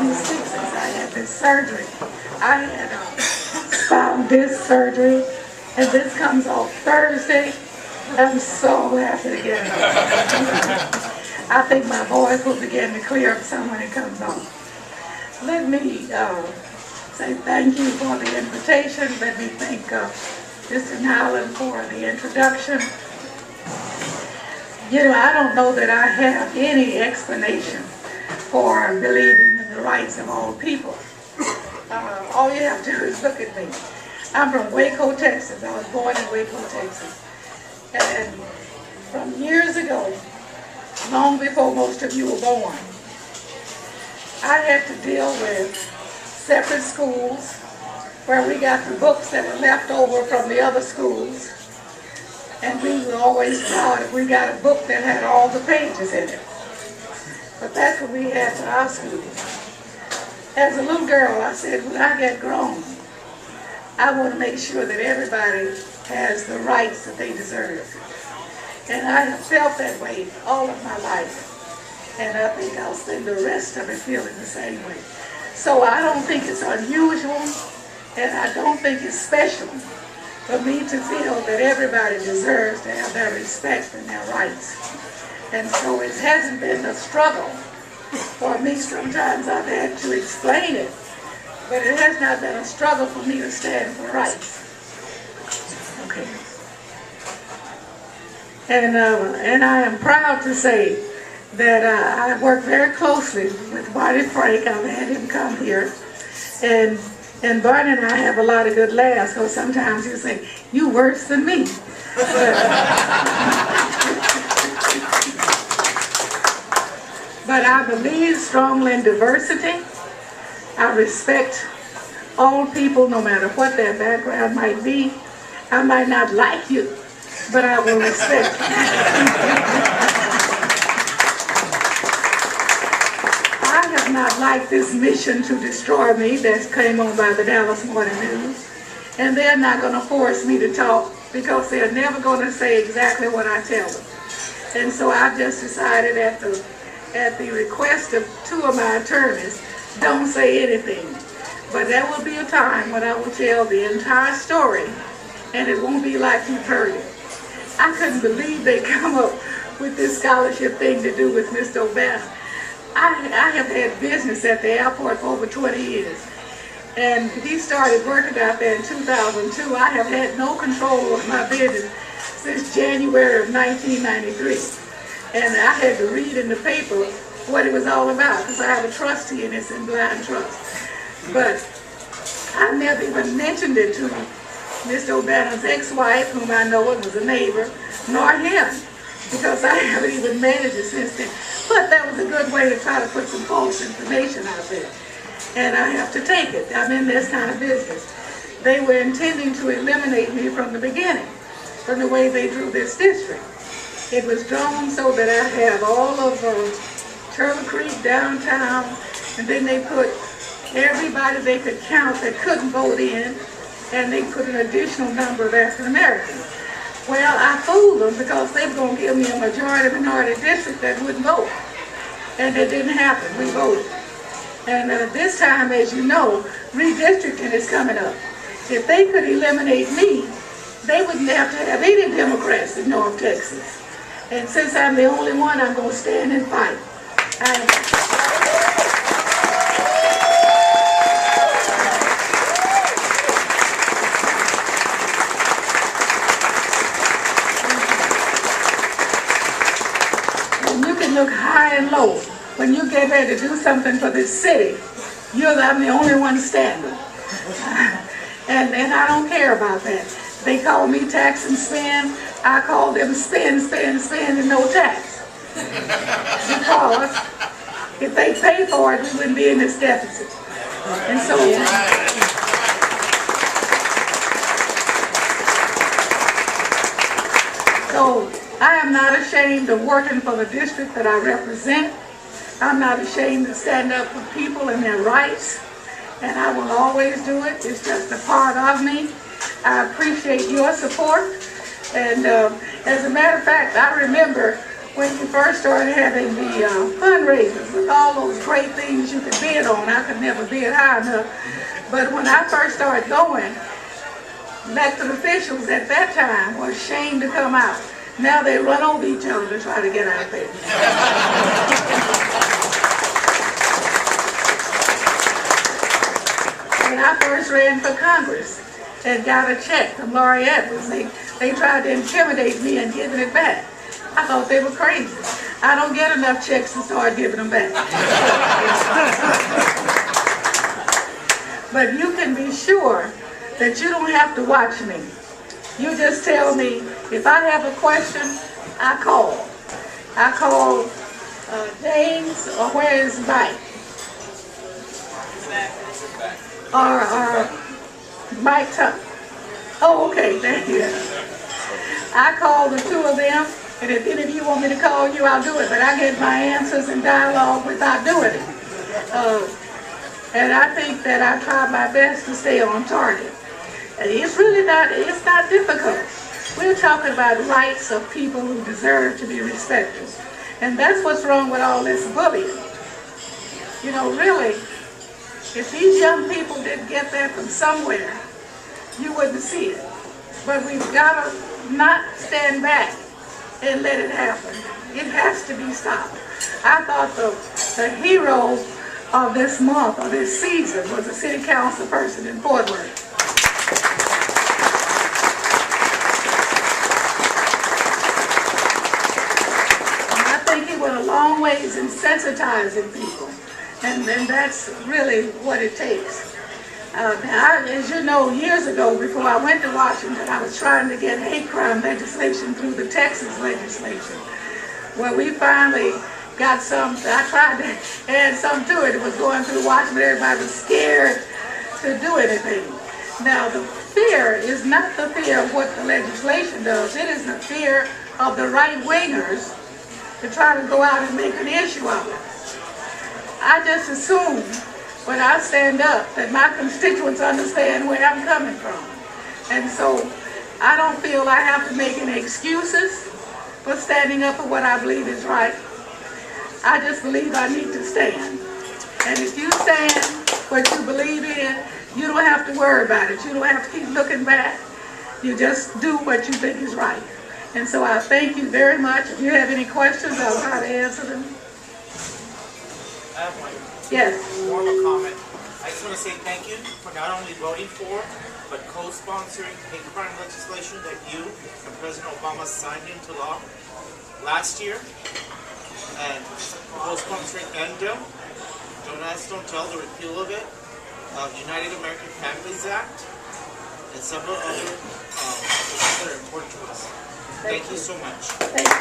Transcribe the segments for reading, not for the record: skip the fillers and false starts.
26 since I had this surgery. I had found this surgery, and this comes off Thursday. I'm so happy to get it. I think my voice will begin to clear up some when it comes off. Let me say thank you for the invitation. Let me thank Mr. Nyland for the introduction. You know, I don't know that I have any explanation for believing in the rights of all people. All you have to do is look at me. I'm from Waco, Texas. I was born in Waco, Texas. And from years ago, long before most of you were born, I had to deal with separate schools where we got the books that were left over from the other schools. And we were always proud if we got a book that had all the pages in it. But that's what we had for our school. As a little girl, I said, when I get grown, I want to make sure that everybody has the rights that they deserve. And I have felt that way all of my life. And I think I'll spend the rest of it feeling the same way. So I don't think it's unusual, and I don't think it's special for me to feel that everybody deserves to have their respect and their rights. And so it hasn't been a struggle for me. Sometimes I've had to explain it, but it has not been a struggle for me to stand for rights. Okay. And I am proud to say that I work very closely with Barney Frank. I've had him come here. And Barney and I have a lot of good laughs, because sometimes he'll say, "You worse than me." But I believe strongly in diversity. I respect all people, no matter what their background might be. I might not like you, but I will respect you. I have not liked this mission to destroy me that came on by the Dallas Morning News. And they're not going to force me to talk, because they're never going to say exactly what I tell them. And so I've just decided at the request of two of my attorneys, don't say anything. But there will be a time when I will tell the entire story, and it won't be like you've heard it. I couldn't believe they come up with this scholarship thing to do with Mr. O'Bannon. I have had business at the airport for over 20 years. And he started working out there in 2002. I have had no control of my business since January of 1993. And I had to read in the paper what it was all about, because I have a trustee and it's in blind trust. But I never even mentioned it to Mr. O'Bannon's ex-wife, whom I know and was a neighbor, nor him, because I haven't even managed it since then. But that was a good way to try to put some false information out there. And I have to take it. I'm in this kind of business. They were intending to eliminate me from the beginning, from the way they drew this district. It was drawn so that I have all of Turtle Creek downtown, and then they put everybody they could count that couldn't vote in, and they put an additional number of African Americans. Well, I fooled them, because they were going to give me a majority-minority district that wouldn't vote. And it didn't happen. We voted. And this time, as you know, redistricting is coming up. If they could eliminate me, they wouldn't have to have any Democrats in North Texas. And since I'm the only one, I'm going to stand and fight. And you can look high and low. When you get ready to do something for this city, I'm the only one standing. And I don't care about that. They call me tax and spend. I call them spend, spend, spend, and no tax. Because if they pay for it, we wouldn't be in this deficit. And so, I am not ashamed of working for the district that I represent. I'm not ashamed to stand up for people and their rights. And I will always do it. It's just a part of me. I appreciate your support. And as a matter of fact, I remember when you first started having the fundraisers with all those great things you could bid on. I could never bid high enough. But when I first started going, elected officials at that time were ashamed to come out. Now they run over each other to try to get out there. When I first ran for Congress and got a check from Laurie Edwards, they tried to intimidate me and giving it back. I thought they were crazy. I don't get enough checks to start giving them back. But you can be sure that you don't have to watch me. You just tell me, if I have a question, I call. I call James, or where is Mike? Or Mike Tuck. Oh, okay, thank you. I call the two of them, and if any of you want me to call you, I'll do it. But I get my answers and dialogue without doing it. And I think that I try my best to stay on target. And it's really not difficult. We're talking about rights of people who deserve to be respected. And that's what's wrong with all this bullying. You know, really, if these young people didn't get that from somewhere, you wouldn't see it. But we've got to not stand back and let it happen. It has to be stopped. I thought the hero of this month, or this season, was a city council person in Fort Worth. And I think he went a long ways in sensitizing people. And that's really what it takes. Now, as you know, years ago, before I went to Washington, I was trying to get hate crime legislation through the Texas legislation. Well, we finally got some. I tried to add some to it. It was going through Washington. Everybody was scared to do anything. Now, the fear is not the fear of what the legislation does. It is the fear of the right-wingers to try to go out and make an issue of it. I just assume when I stand up that my constituents understand where I'm coming from. And so I don't feel I have to make any excuses for standing up for what I believe is right. I just believe I need to stand. And if you stand what you believe in, you don't have to worry about it. You don't have to keep looking back. You just do what you think is right. And so I thank you very much. If you have any questions, I'll try to answer them. I have one. Yes. More of a comment. I just want to say thank you for not only voting for, but co-sponsoring hate crime legislation that you and President Obama signed into law last year, and co-sponsoring ENDO, Don't Ask, Don't Tell, the repeal of it, United American Families Act, and several other issues that are important to us. Thank you so much. Thank you.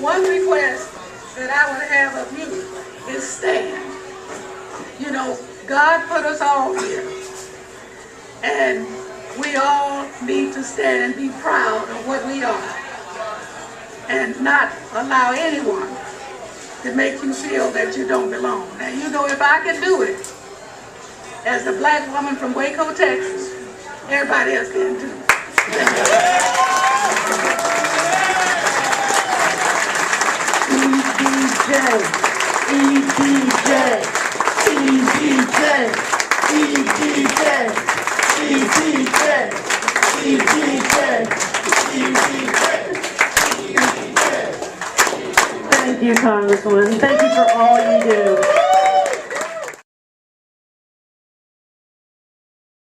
One request that I would have of you is stand. You know, God put us all here. And we all need to stand and be proud of what we are. And not allow anyone to make you feel that you don't belong. Now, you know, if I can do it, as a black woman from Waco, Texas, everybody else can too. Thank you, Congresswoman. Thank you for all you do.